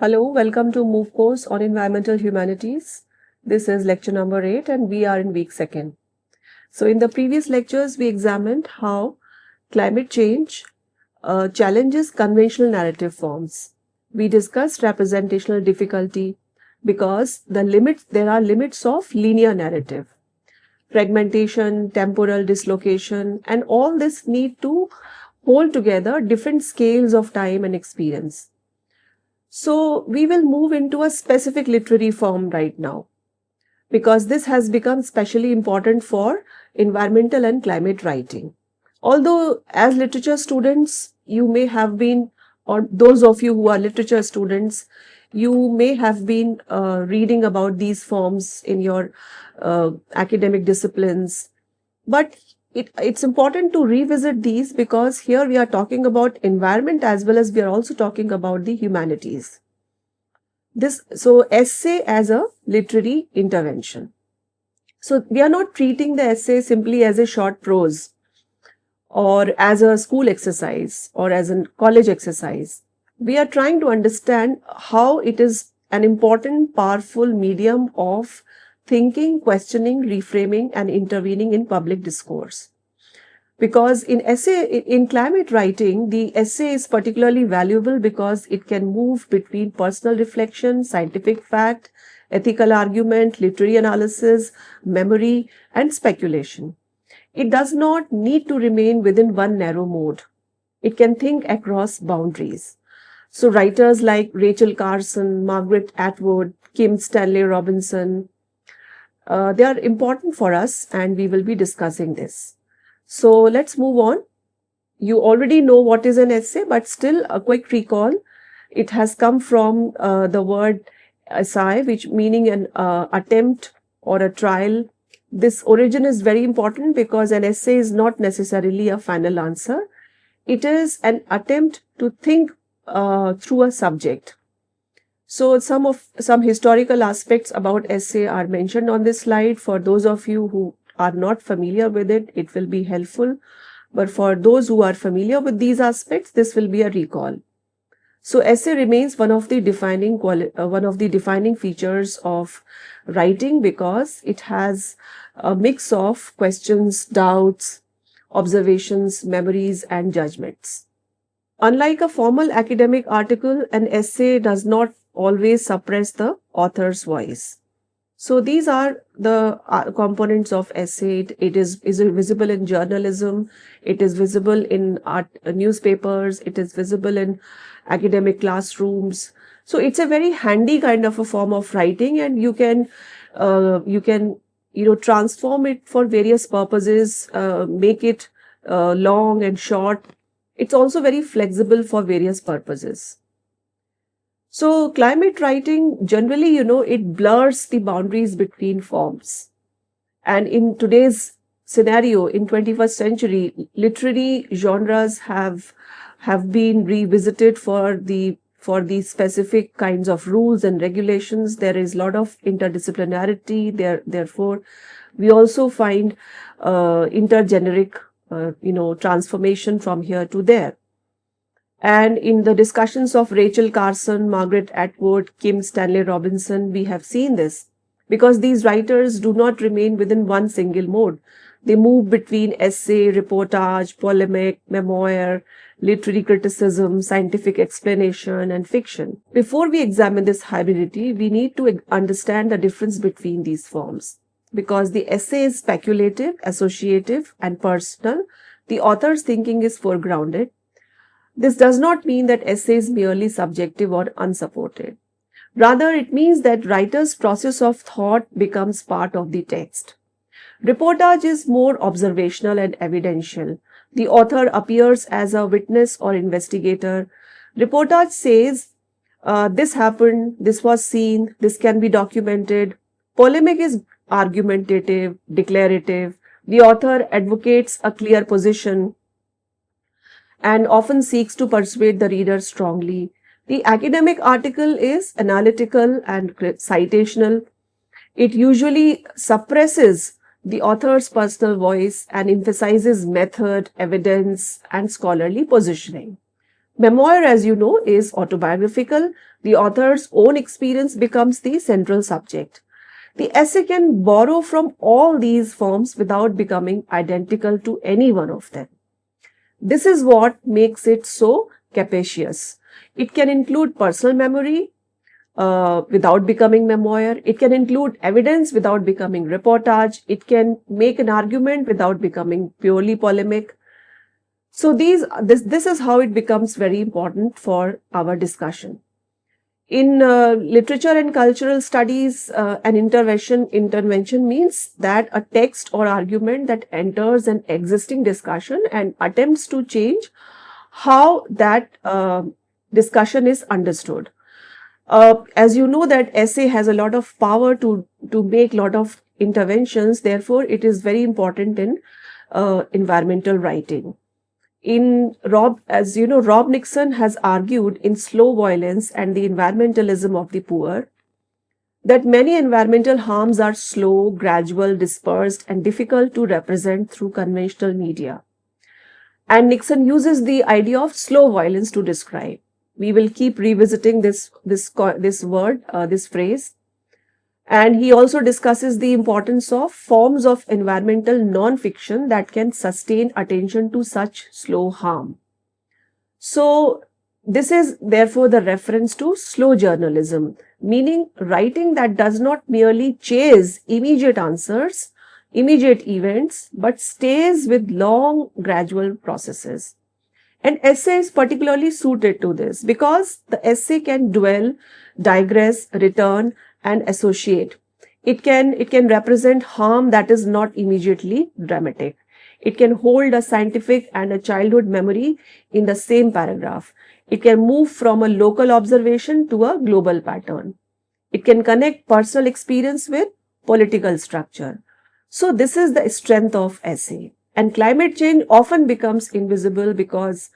Hello, welcome to MOVE course on Environmental Humanities. This is lecture number 8 and we are in week 2nd. So in the previous lectures, we examined how climate change challenges conventional narrative forms. We discussed representational difficulty because there are limits of linear narrative. Fragmentation, temporal dislocation, and all this need to hold together different scales of time and experience. So we will move into a specific literary form right now because this has become especially important for environmental and climate writing. Although as literature students, you may have been, or those of you who are literature students, you may have been reading about these forms in your academic disciplines. But it's important to revisit these because here we are talking about environment as well as we are also talking about the humanities. So essay as a literary intervention. So we are not treating the essay simply as a short prose or as a school exercise or as a college exercise. We are trying to understand how it is an important, powerful medium of thinking, questioning, reframing, and intervening in public discourse. Because in climate writing, the essay is particularly valuable because it can move between personal reflection, scientific fact, ethical argument, literary analysis, memory, and speculation. It does not need to remain within one narrow mode. It can think across boundaries. So writers like Rachel Carson, Margaret Atwood, Kim Stanley Robinson, they are important for us and we will be discussing this. So let's move on. You already know what is an essay, but still a quick recall. It has come from the word essay, which meaning an attempt or a trial. This origin is very important because an essay is not necessarily a final answer. It is an attempt to think through a subject. So some historical aspects about essay are mentioned on this slide. For those of you who are not familiar with it, it will be helpful. But for those who are familiar with these aspects, this will be a recall. So essay remains one of the defining features of writing because it has a mix of questions, doubts, observations, memories, and judgments. Unlike a formal academic article, an essay does not always suppress the author's voice. So these are the components of essay. It is visible in journalism, it is visible in newspapers, it is visible in academic classrooms. So it's a very handy kind of a form of writing, and you can transform it for various purposes, make it long and short. It's also very flexible for various purposes. So climate writing generally, it blurs the boundaries between forms. And in today's scenario, in 21st century, literary genres have been revisited for the specific kinds of rules and regulations. There is a lot of interdisciplinarity there. Therefore, we also find intergeneric, transformation from here to there. And in the discussions of Rachel Carson, Margaret Atwood, Kim Stanley Robinson, we have seen this because these writers do not remain within one single mode. They move between essay, reportage, polemic, memoir, literary criticism, scientific explanation, and fiction. Before we examine this hybridity, we need to understand the difference between these forms. Because the essay is speculative, associative, and personal, the author's thinking is foregrounded. This does not mean that essay is merely subjective or unsupported. Rather, it means that writer's process of thought becomes part of the text. Reportage is more observational and evidential. The author appears as a witness or investigator. Reportage says, this happened, this was seen, this can be documented. Polemic is argumentative, declarative. The author advocates a clear position and often seeks to persuade the reader strongly. The academic article is analytical and citational. It usually suppresses the author's personal voice and emphasizes method, evidence, and scholarly positioning. Memoir, as you know, is autobiographical. The author's own experience becomes the central subject. The essay can borrow from all these forms without becoming identical to any one of them. This is what makes it so capacious. It can include personal memory without becoming memoir. It can include evidence without becoming reportage. It can make an argument without becoming purely polemic. So this is how it becomes very important for our discussion. In literature and cultural studies, an intervention means that a text or argument that enters an existing discussion and attempts to change how that discussion is understood. As you know, that essay has a lot of power to make a lot of interventions. Therefore, it is very important in environmental writing. As you know, Rob Nixon has argued in Slow Violence and the Environmentalism of the Poor that many environmental harms are slow, gradual, dispersed, and difficult to represent through conventional media. And Nixon uses the idea of slow violence to describe. We will keep revisiting this phrase. And he also discusses the importance of forms of environmental non-fiction that can sustain attention to such slow harm. So this is therefore the reference to slow journalism, meaning writing that does not merely chase immediate answers, immediate events, but stays with long gradual processes. And essay is particularly suited to this because the essay can dwell, digress, return, and associate. It can represent harm that is not immediately dramatic. It can hold a scientific and a childhood memory in the same paragraph. It can move from a local observation to a global pattern. It can connect personal experience with political structure. So this is the strength of essay. And climate change often becomes invisible because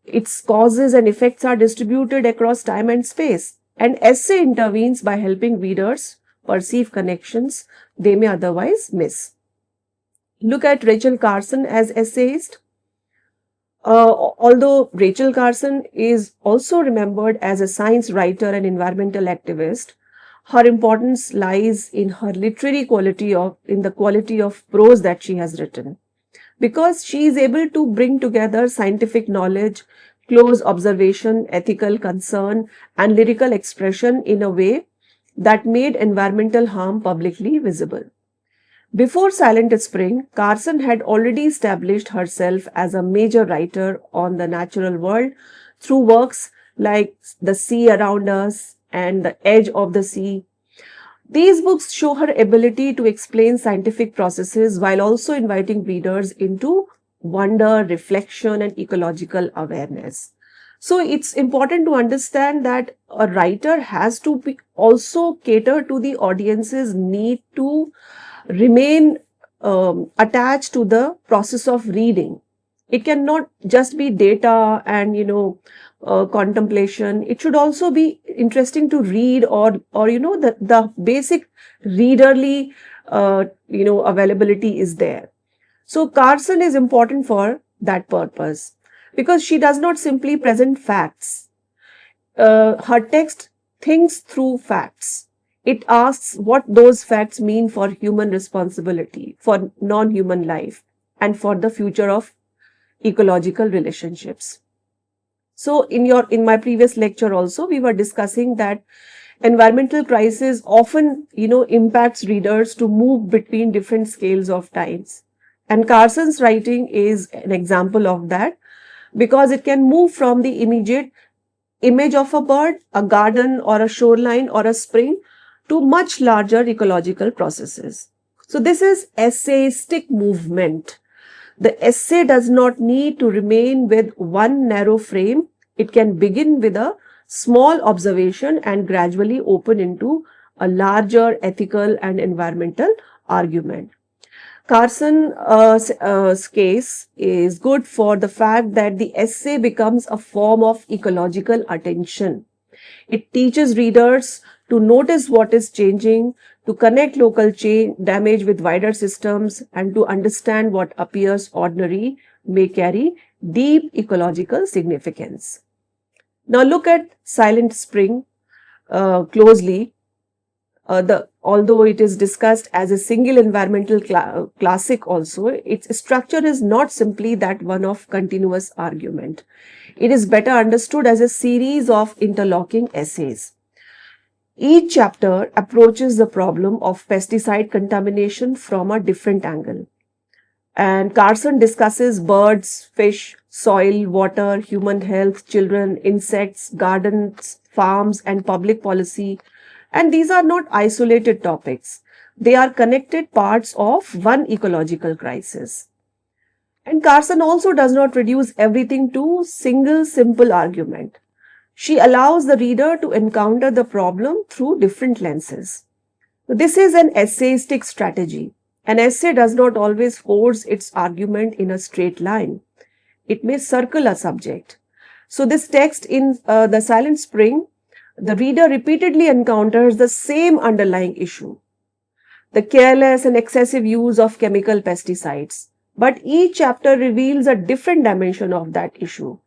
its causes and effects are distributed across time and space. And essay intervenes by helping readers perceive connections they may otherwise miss. Look at Rachel Carson as essayist. Although Rachel Carson is also remembered as a science writer and environmental activist, her importance lies in her literary quality in the quality of prose that she has written. Because she is able to bring together scientific knowledge, close observation, ethical concern, and lyrical expression in a way that made environmental harm publicly visible. Before Silent Spring, Carson had already established herself as a major writer on the natural world through works like The Sea Around Us and The Edge of the Sea. These books show her ability to explain scientific processes while also inviting readers into wonder, reflection, and ecological awareness. So it's important to understand that a writer has to also cater to the audience's need to remain attached to the process of reading. It cannot just be data and contemplation. It should also be interesting to read, or the basic readerly availability is there. So Carson is important for that purpose because she does not simply present facts. Her text thinks through facts. It asks what those facts mean for human responsibility, for non-human life, and for the future of ecological relationships. So in my previous lecture also, we were discussing that environmental crisis often, impacts readers to move between different scales of times. And Carson's writing is an example of that because it can move from the immediate image of a bird, a garden, or a shoreline, or a spring to much larger ecological processes. So this is essayistic movement. The essay does not need to remain with one narrow frame. It can begin with a small observation and gradually open into a larger ethical and environmental argument. Carson's case is good for the fact that the essay becomes a form of ecological attention. It teaches readers to notice what is changing, to connect local damage with wider systems, and to understand what appears ordinary may carry deep ecological significance. Now look at Silent Spring closely. Although it is discussed as a single environmental classic also, its structure is not simply that one of continuous argument. It is better understood as a series of interlocking essays. Each chapter approaches the problem of pesticide contamination from a different angle. And Carson discusses birds, fish, soil, water, human health, children, insects, gardens, farms, and public policy. And these are not isolated topics. They are connected parts of one ecological crisis. And Carson also does not reduce everything to single simple argument. She allows the reader to encounter the problem through different lenses. This is an essayistic strategy. An essay does not always force its argument in a straight line. It may circle a subject. So this text in The Silent Spring, the reader repeatedly encounters the same underlying issue, the careless and excessive use of chemical pesticides. But each chapter reveals a different dimension of that issue.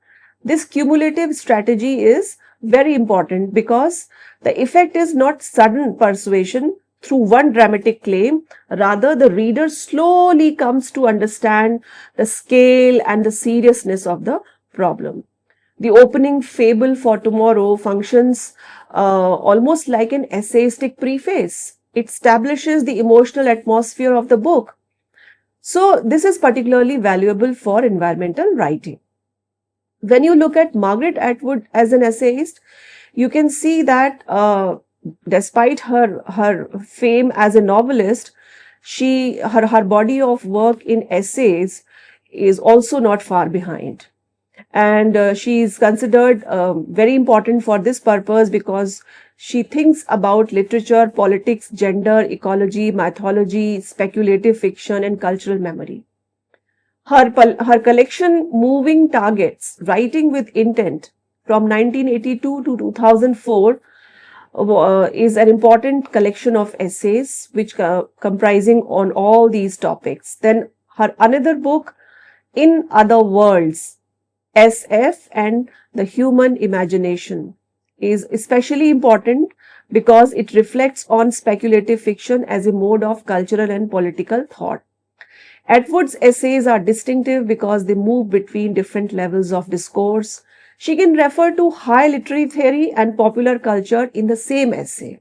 This cumulative strategy is very important because the effect is not sudden persuasion through one dramatic claim. Rather, the reader slowly comes to understand the scale and the seriousness of the problem. The opening fable for tomorrow functions almost like an essayistic preface. It establishes the emotional atmosphere of the book. So, this is particularly valuable for environmental writing. When you look at Margaret Atwood as an essayist, you can see that despite her fame as a novelist, her body of work in essays is also not far behind. And she is considered very important for this purpose because she thinks about literature, politics, gender, ecology, mythology, speculative fiction, and cultural memory. Her collection Moving Targets, Writing with Intent from 1982 to 2004 is an important collection of essays which comprising on all these topics. Then her another book, In Other Worlds, SF and the Human Imagination, is especially important because it reflects on speculative fiction as a mode of cultural and political thought. Atwood's essays are distinctive because they move between different levels of discourse. She can refer to high literary theory and popular culture in the same essay.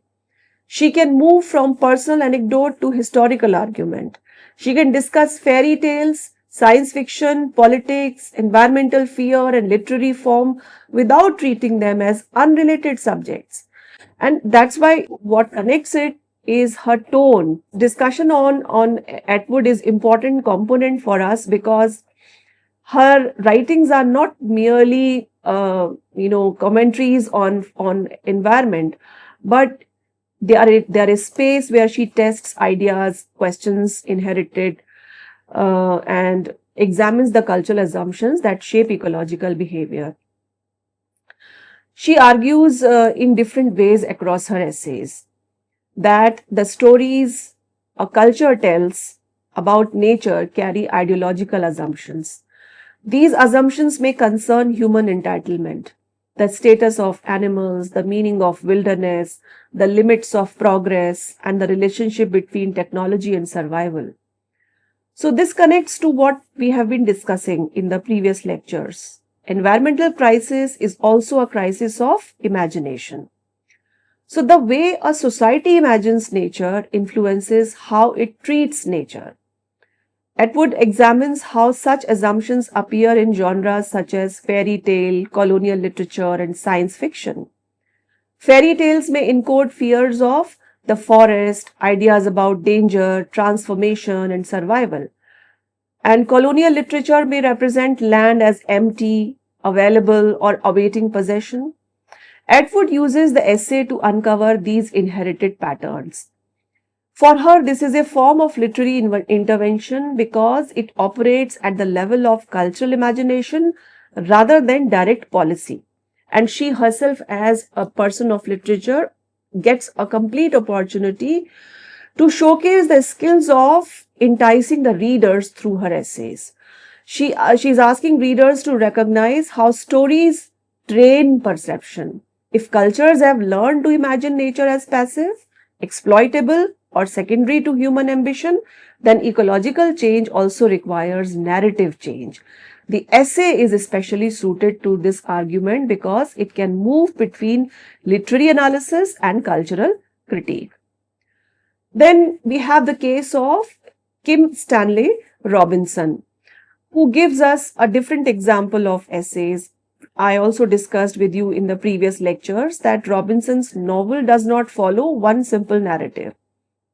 She can move from personal anecdote to historical argument. She can discuss fairy tales, science fiction, politics, environmental fear, and literary form without treating them as unrelated subjects. And that's why what connects it is her tone. Discussion on Atwood is important component for us because her writings are not merely commentaries on environment, but they are a space where she tests ideas, questions inherited, and examines the cultural assumptions that shape ecological behavior. She argues in different ways across her essays that the stories a culture tells about nature carry ideological assumptions. These assumptions may concern human entitlement, the status of animals, the meaning of wilderness, the limits of progress, and the relationship between technology and survival. So this connects to what we have been discussing in the previous lectures. Environmental crisis is also a crisis of imagination. So the way a society imagines nature influences how it treats nature. Atwood examines how such assumptions appear in genres such as fairy tale, colonial literature, and science fiction. Fairy tales may encode fears of the forest, ideas about danger, transformation, and survival. And colonial literature may represent land as empty, available, or awaiting possession. Atwood uses the essay to uncover these inherited patterns. For her, this is a form of literary intervention because it operates at the level of cultural imagination rather than direct policy. And she herself, as a person of literature, gets a complete opportunity to showcase the skills of enticing the readers through her essays. She's asking readers to recognize how stories train perception. If cultures have learned to imagine nature as passive, exploitable, or secondary to human ambition, then ecological change also requires narrative change. The essay is especially suited to this argument because it can move between literary analysis and cultural critique. Then we have the case of Kim Stanley Robinson, who gives us a different example of essays. I also discussed with you in the previous lectures that Robinson's novel does not follow one simple narrative.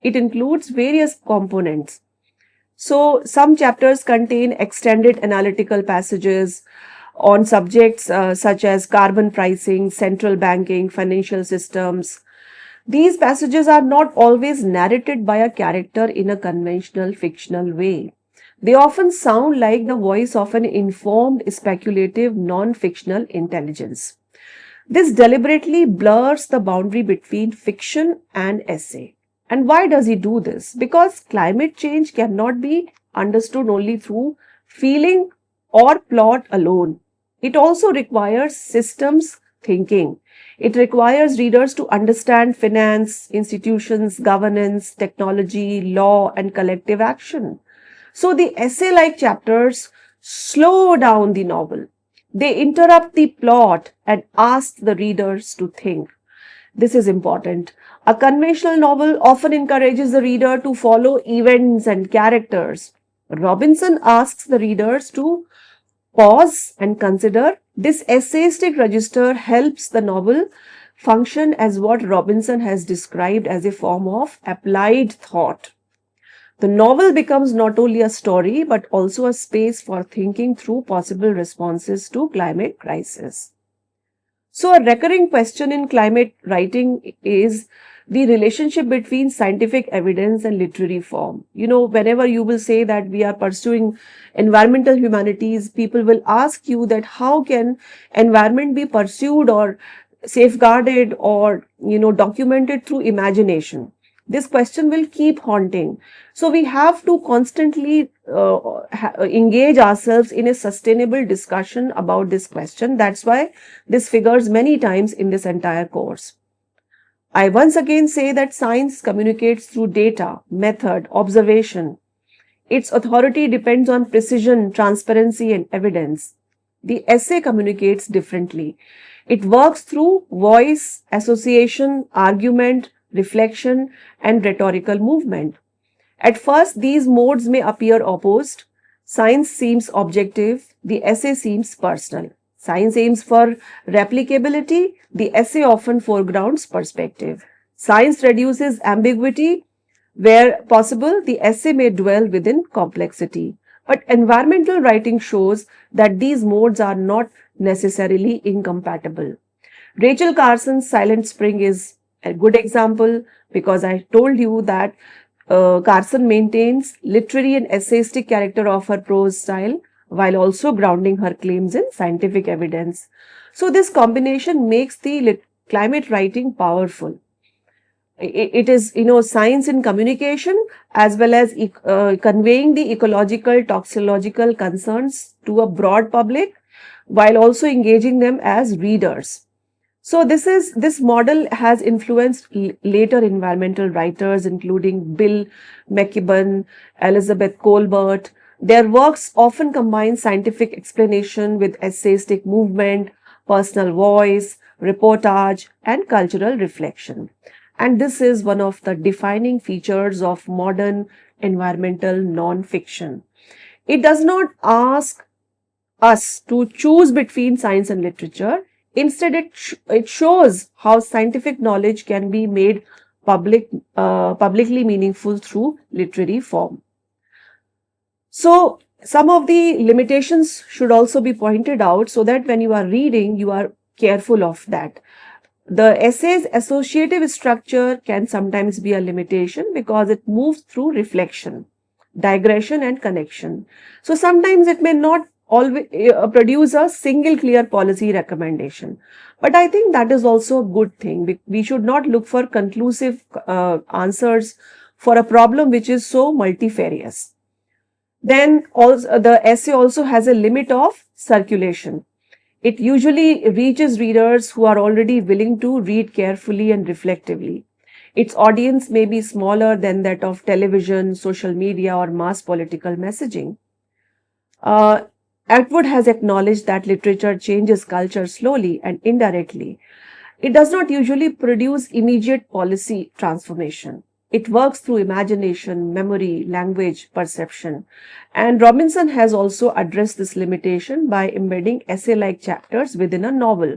It includes various components. So, some chapters contain extended analytical passages on subjects such as carbon pricing, central banking, financial systems. These passages are not always narrated by a character in a conventional fictional way. They often sound like the voice of an informed, speculative, non-fictional intelligence. This deliberately blurs the boundary between fiction and essay. And why does he do this? Because climate change cannot be understood only through feeling or plot alone. It also requires systems thinking. It requires readers to understand finance, institutions, governance, technology, law, and collective action. So the essay-like chapters slow down the novel. They interrupt the plot and ask the readers to think. This is important. A conventional novel often encourages the reader to follow events and characters. Robinson asks the readers to pause and consider. This essayistic register helps the novel function as what Robinson has described as a form of applied thought. The novel becomes not only a story but also a space for thinking through possible responses to climate crisis. So, a recurring question in climate writing is the relationship between scientific evidence and literary form. Whenever you will say that we are pursuing environmental humanities, people will ask you that how can environment be pursued or safeguarded or, documented through imagination? This question will keep haunting. So we have to constantly engage ourselves in a sustainable discussion about this question. That's why this figures many times in this entire course. I once again say that science communicates through data, method, observation. Its authority depends on precision, transparency, and evidence. The essay communicates differently. It works through voice, association, argument, reflection, and rhetorical movement. At first, these modes may appear opposed. Science seems objective, the essay seems personal. Science aims for replicability, the essay often foregrounds perspective. Science reduces ambiguity. Where possible, the essay may dwell within complexity. But environmental writing shows that these modes are not necessarily incompatible. Rachel Carson's Silent Spring is a good example because I told you that Carson maintains literary and essayistic character of her prose style while also grounding her claims in scientific evidence. So this combination makes the climate writing powerful. It is, science in communication as well as conveying the ecological, toxicological concerns to a broad public while also engaging them as readers. So this model has influenced later environmental writers, including Bill McKibben, Elizabeth Colbert. Their works often combine scientific explanation with essayistic movement, personal voice, reportage, and cultural reflection. And this is one of the defining features of modern environmental non-fiction. It does not ask us to choose between science and literature. Instead, it shows how scientific knowledge can be made publicly meaningful through literary form. So, some of the limitations should also be pointed out so that when you are reading, you are careful of that. The essay's associative structure can sometimes be a limitation because it moves through reflection, digression, and connection. So, sometimes it may not always produce a single clear policy recommendation. But I think that is also a good thing. We should not look for conclusive answers for a problem which is so multifarious. Then also the essay also has a limit of circulation. It usually reaches readers who are already willing to read carefully and reflectively. Its audience may be smaller than that of television, social media, or mass political messaging. Uh, Atwood has acknowledged that literature changes culture slowly and indirectly. It does not usually produce immediate policy transformation. It works through imagination, memory, language, perception. And Robinson has also addressed this limitation by embedding essay like chapters within a novel.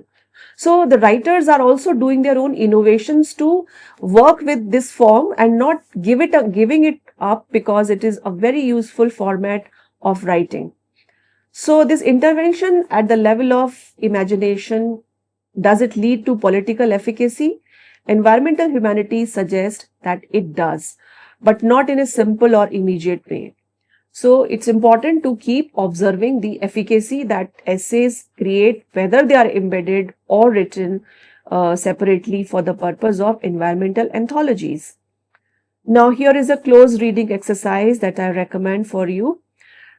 So the writers are also doing their own innovations to work with this form and not giving it up, because it is a very useful format of writing. So this intervention at the level of imagination, does it lead to political efficacy? Environmental humanities suggest that it does, but not in a simple or immediate way. So it's important to keep observing the efficacy that essays create, whether they are embedded or written separately for the purpose of environmental anthologies. Now here is a close reading exercise that I recommend for you.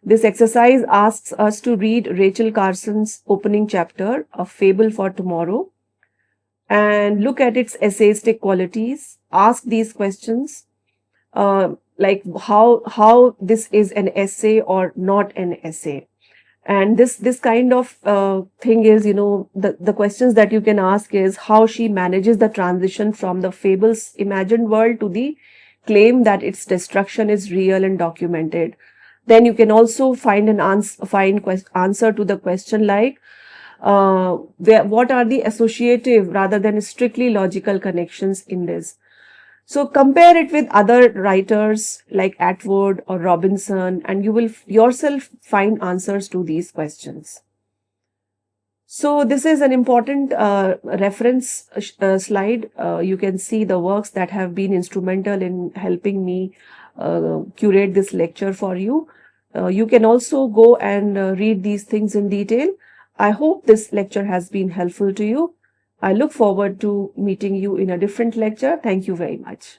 This exercise asks us to read Rachel Carson's opening chapter, A Fable for Tomorrow, and look at its essayistic qualities. Ask these questions, like how this is an essay or not an essay. And this kind of thing is, the questions that you can ask is how she manages the transition from the fable's imagined world to the claim that its destruction is real and documented. Then you can also find an answer to the question like, what are the associative rather than strictly logical connections in this? So compare it with other writers like Atwood or Robinson, and you will yourself find answers to these questions. So this is an important reference slide. You can see the works that have been instrumental in helping me curate this lecture for you. You can also go and read these things in detail. I hope this lecture has been helpful to you. I look forward to meeting you in a different lecture. Thank you very much.